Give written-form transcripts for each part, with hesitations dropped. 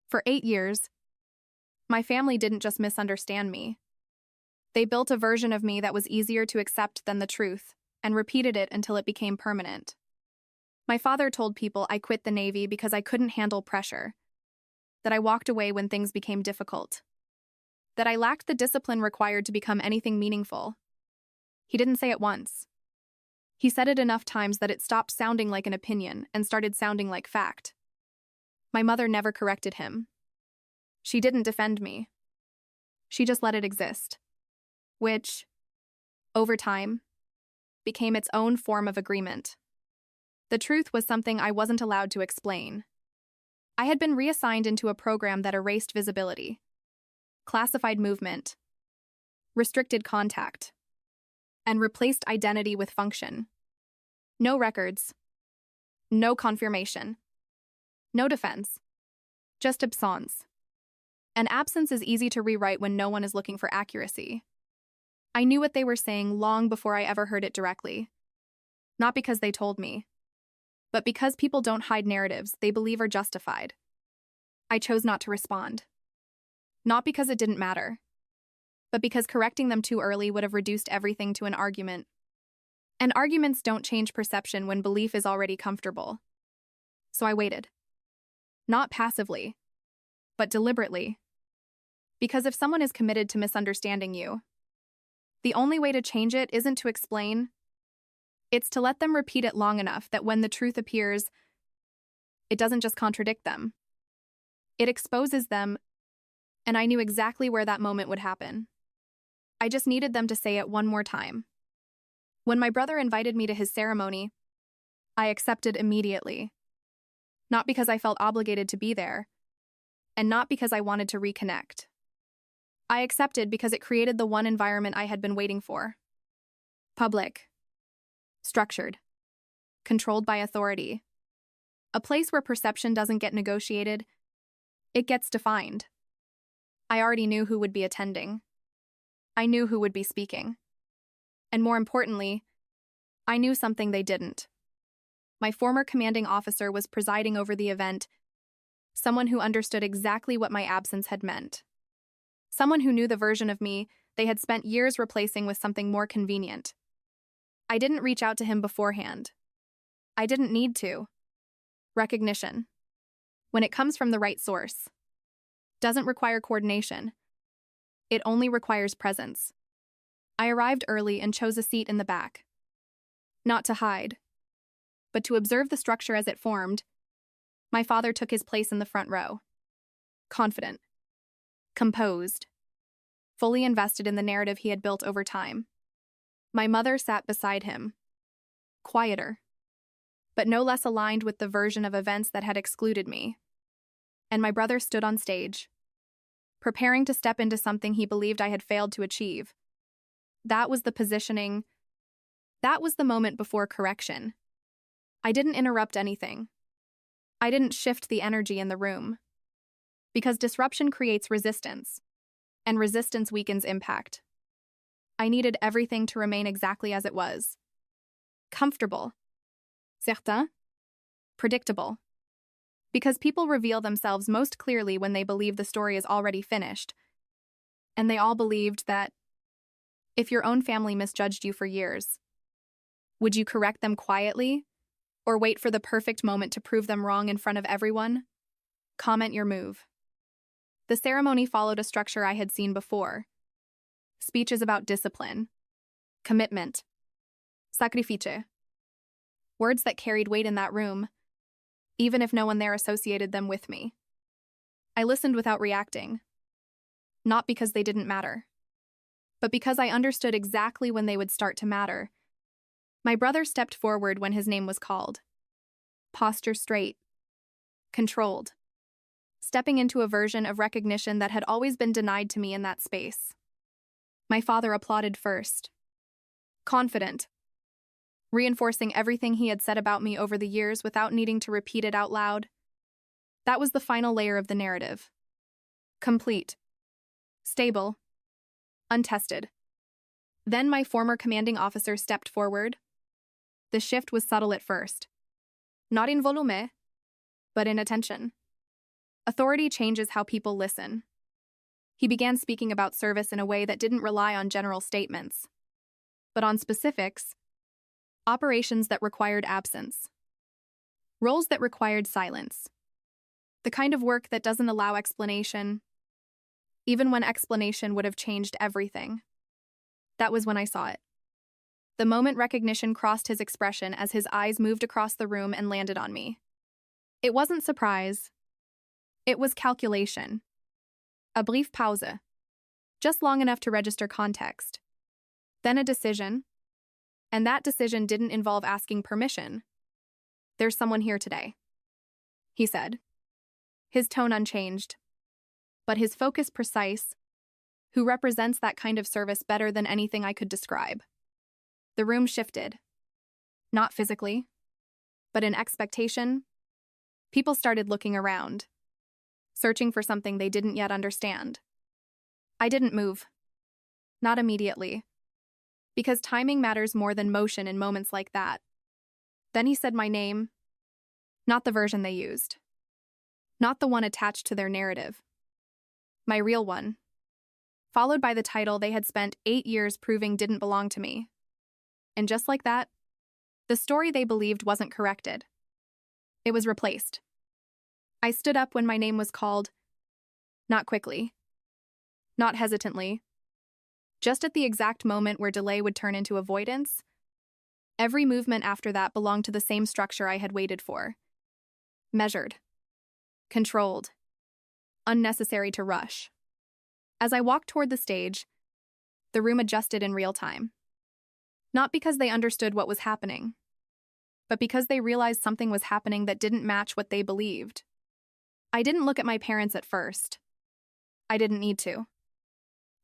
For 8 years, my family didn't just misunderstand me. They built a version of me that was easier to accept than the truth, and repeated it until it became permanent. My father told people I quit the Navy because I couldn't handle pressure, that I walked away when things became difficult, that I lacked the discipline required to become anything meaningful. He didn't say it once. He said it enough times that it stopped sounding like an opinion and started sounding like fact. My mother never corrected him. She didn't defend me. She just let it exist, which, over time, became its own form of agreement. The truth was something I wasn't allowed to explain. I had been reassigned into a program that erased visibility, classified movement, restricted contact, and replaced identity with function. No records, no confirmation, no defense, just absence. And absence is easy to rewrite when no one is looking for accuracy. I knew what they were saying long before I ever heard it directly. Not because they told me, but because people don't hide narratives they believe are justified. I chose not to respond. Not because it didn't matter, but because correcting them too early would have reduced everything to an argument. And arguments don't change perception when belief is already comfortable. So I waited. Not passively, but deliberately. Because if someone is committed to misunderstanding you, the only way to change it isn't to explain. It's to let them repeat it long enough that when the truth appears, it doesn't just contradict them. It exposes them, and I knew exactly where that moment would happen. I just needed them to say it one more time. When my brother invited me to his ceremony, I accepted immediately. Not because I felt obligated to be there, and not because I wanted to reconnect. I accepted because it created the one environment I had been waiting for. Public. Structured. Controlled by authority. A place where perception doesn't get negotiated, it gets defined. I already knew who would be attending. I knew who would be speaking. And more importantly, I knew something they didn't. My former commanding officer was presiding over the event, someone who understood exactly what my absence had meant. Someone who knew the version of me they had spent years replacing with something more convenient. I didn't reach out to him beforehand. I didn't need to. Recognition, when it comes from the right source, doesn't require coordination. It only requires presence. I arrived early and chose a seat in the back. Not to hide, but to observe the structure as it formed. My father took his place in the front row. Confident. Composed. Fully invested in the narrative he had built over time. My mother sat beside him. Quieter, but no less aligned with the version of events that had excluded me. And my brother stood on stage, preparing to step into something he believed I had failed to achieve. That was the positioning. That was the moment before correction. I didn't interrupt anything. I didn't shift the energy in the room. Because disruption creates resistance, and resistance weakens impact. I needed everything to remain exactly as it was. Comfortable. Certain. Predictable. Because people reveal themselves most clearly when they believe the story is already finished. And they all believed that if your own family misjudged you for years, would you correct them quietly, or wait for the perfect moment to prove them wrong in front of everyone? Comment your move. The ceremony followed a structure I had seen before. Speeches about discipline, commitment, sacrifice. Words that carried weight in that room, even if no one there associated them with me. I listened without reacting. Not because they didn't matter, but because I understood exactly when they would start to matter. My brother stepped forward when his name was called. Posture straight. Controlled. Stepping into a version of recognition that had always been denied to me in that space. My father applauded first. Confident. Reinforcing everything he had said about me over the years without needing to repeat it out loud. That was the final layer of the narrative. Complete. Stable. Untested. Then my former commanding officer stepped forward. The shift was subtle at first. Not in volume, but in attention. Authority changes how people listen. He began speaking about service in a way that didn't rely on general statements, but on specifics, operations that required absence, roles that required silence, the kind of work that doesn't allow explanation, even when explanation would have changed everything. That was when I saw it. The moment recognition crossed his expression as his eyes moved across the room and landed on me. It wasn't surprise. It was calculation. A brief pause. Just long enough to register context. Then a decision. And that decision didn't involve asking permission. "There's someone here today," he said. His tone unchanged, but his focus precise, who represents that kind of service better than anything I could describe. The room shifted. Not physically, but in expectation. People started looking around, searching for something they didn't yet understand. I didn't move. Not immediately. Because timing matters more than motion in moments like that. Then he said my name, not the version they used. Not the one attached to their narrative. My real one. Followed by the title they had spent 8 years proving didn't belong to me. And just like that, the story they believed wasn't corrected. It was replaced. I stood up when my name was called. Not quickly. Not hesitantly. Just at the exact moment where delay would turn into avoidance. Every movement after that belonged to the same structure I had waited for. Measured. Controlled. Unnecessary to rush. As I walked toward the stage, the room adjusted in real time. Not because they understood what was happening, but because they realized something was happening that didn't match what they believed. I didn't look at my parents at first. I didn't need to.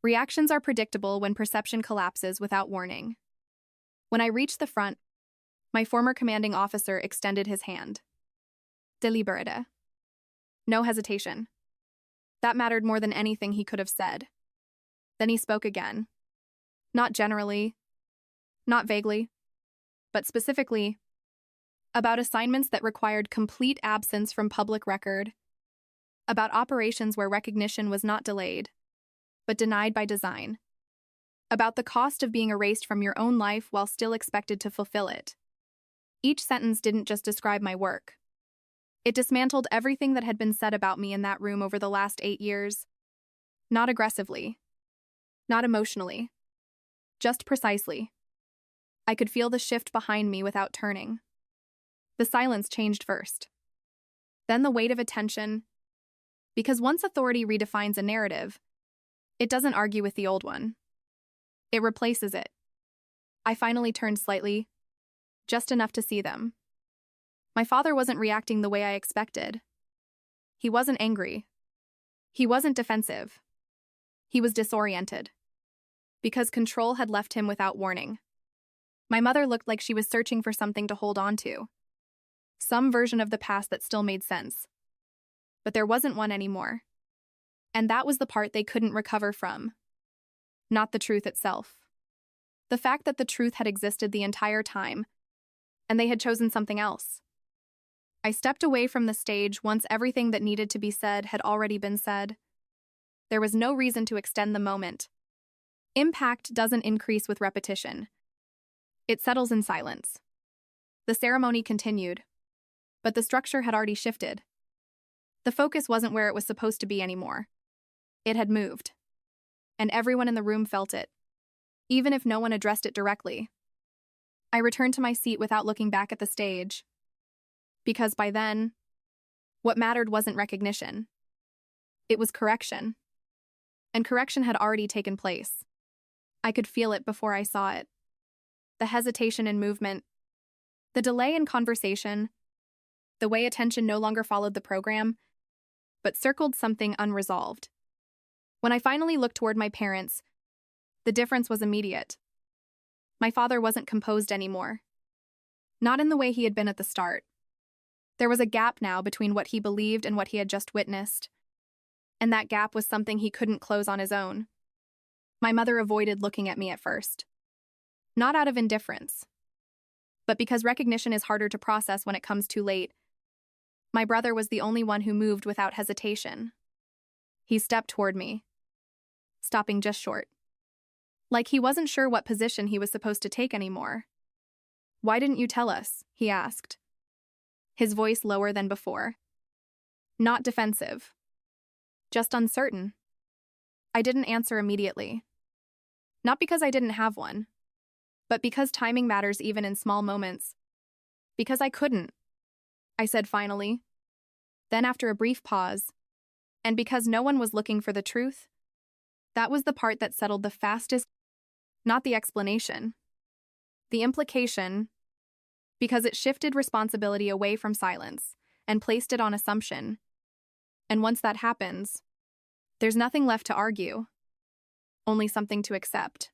Reactions are predictable when perception collapses without warning. When I reached the front, my former commanding officer extended his hand. Deliberate. No hesitation. That mattered more than anything he could have said. Then he spoke again. Not generally, not vaguely, but specifically, about assignments that required complete absence from public record, about operations where recognition was not delayed, but denied by design, about the cost of being erased from your own life while still expected to fulfill it. Each sentence didn't just describe my work. It dismantled everything that had been said about me in that room over the last 8 years. Not aggressively. Not emotionally. Just precisely. I could feel the shift behind me without turning. The silence changed first. Then the weight of attention. Because once authority redefines a narrative, it doesn't argue with the old one. It replaces it. I finally turned slightly, just enough to see them. My father wasn't reacting the way I expected. He wasn't angry. He wasn't defensive. He was disoriented. Because control had left him without warning. My mother looked like she was searching for something to hold on to. Some version of the past that still made sense. But there wasn't one anymore. And that was the part they couldn't recover from. Not the truth itself. The fact that the truth had existed the entire time, and they had chosen something else. I stepped away from the stage once everything that needed to be said had already been said. There was no reason to extend the moment. Impact doesn't increase with repetition. It settles in silence. The ceremony continued, but the structure had already shifted. The focus wasn't where it was supposed to be anymore. It had moved. And everyone in the room felt it, even if no one addressed it directly. I returned to my seat without looking back at the stage. Because by then, what mattered wasn't recognition. It was correction. And correction had already taken place. I could feel it before I saw it. The hesitation in movement, the delay in conversation, the way attention no longer followed the program, but circled something unresolved. When I finally looked toward my parents, the difference was immediate. My father wasn't composed anymore. Not in the way he had been at the start. There was a gap now between what he believed and what he had just witnessed. And that gap was something he couldn't close on his own. My mother avoided looking at me at first. Not out of indifference, but because recognition is harder to process when it comes too late. My brother was the only one who moved without hesitation. He stepped toward me, stopping just short. Like he wasn't sure what position he was supposed to take anymore. "Why didn't you tell us?" he asked, his voice lower than before. Not defensive, just uncertain. I didn't answer immediately. Not because I didn't have one, but because timing matters even in small moments. Because I couldn't, I said finally. Then after a brief pause, and because no one was looking for the truth, that was the part that settled the fastest, not the explanation. The implication, because it shifted responsibility away from silence and placed it on assumption. And once that happens, there's nothing left to argue, only something to accept.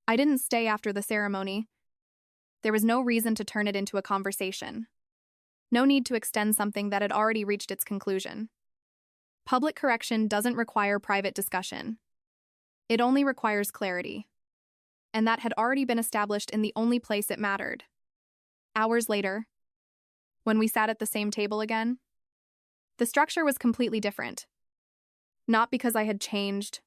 I didn't stay after the ceremony. There was no reason to turn it into a conversation. No need to extend something that had already reached its conclusion. Public correction doesn't require private discussion. It only requires clarity. And that had already been established in the only place it mattered. Hours later, when we sat at the same table again, the structure was completely different. Not because I had changed,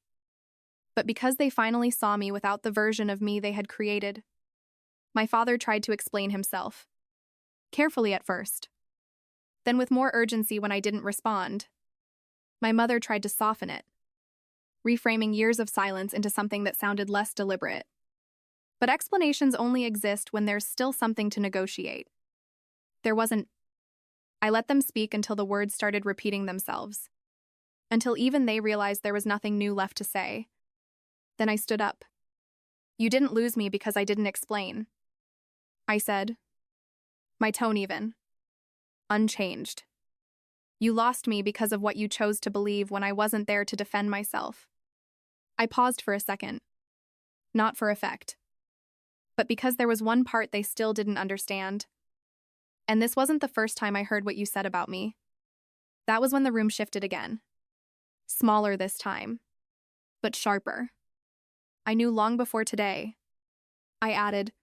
but because they finally saw me without the version of me they had created. My father tried to explain himself. Carefully at first. Then with more urgency when I didn't respond. My mother tried to soften it, reframing years of silence into something that sounded less deliberate. But explanations only exist when there's still something to negotiate. There wasn't. I let them speak until the words started repeating themselves. Until even they realized there was nothing new left to say. Then I stood up. "You didn't lose me because I didn't explain," I said. My tone even. Unchanged. "You lost me because of what you chose to believe when I wasn't there to defend myself." I paused for a second. Not for effect, but because there was one part they still didn't understand. And this wasn't the first time I heard what you said about me. That was when the room shifted again. Smaller this time, but sharper. I knew long before today. I added,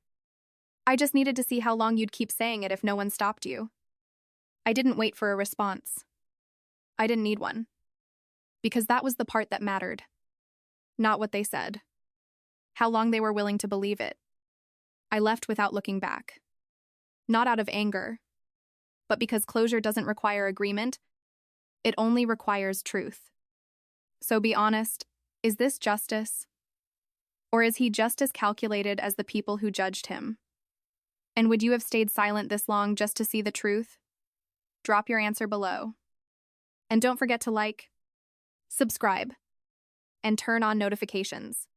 "I just needed to see how long you'd keep saying it if no one stopped you." I didn't wait for a response. I didn't need one. Because that was the part that mattered. Not what they said. How long they were willing to believe it. I left without looking back. Not out of anger, but because closure doesn't require agreement, it only requires truth. So be honest, is this justice? Or is he just as calculated as the people who judged him? And would you have stayed silent this long just to see the truth? Drop your answer below. And don't forget to like, subscribe, and turn on notifications.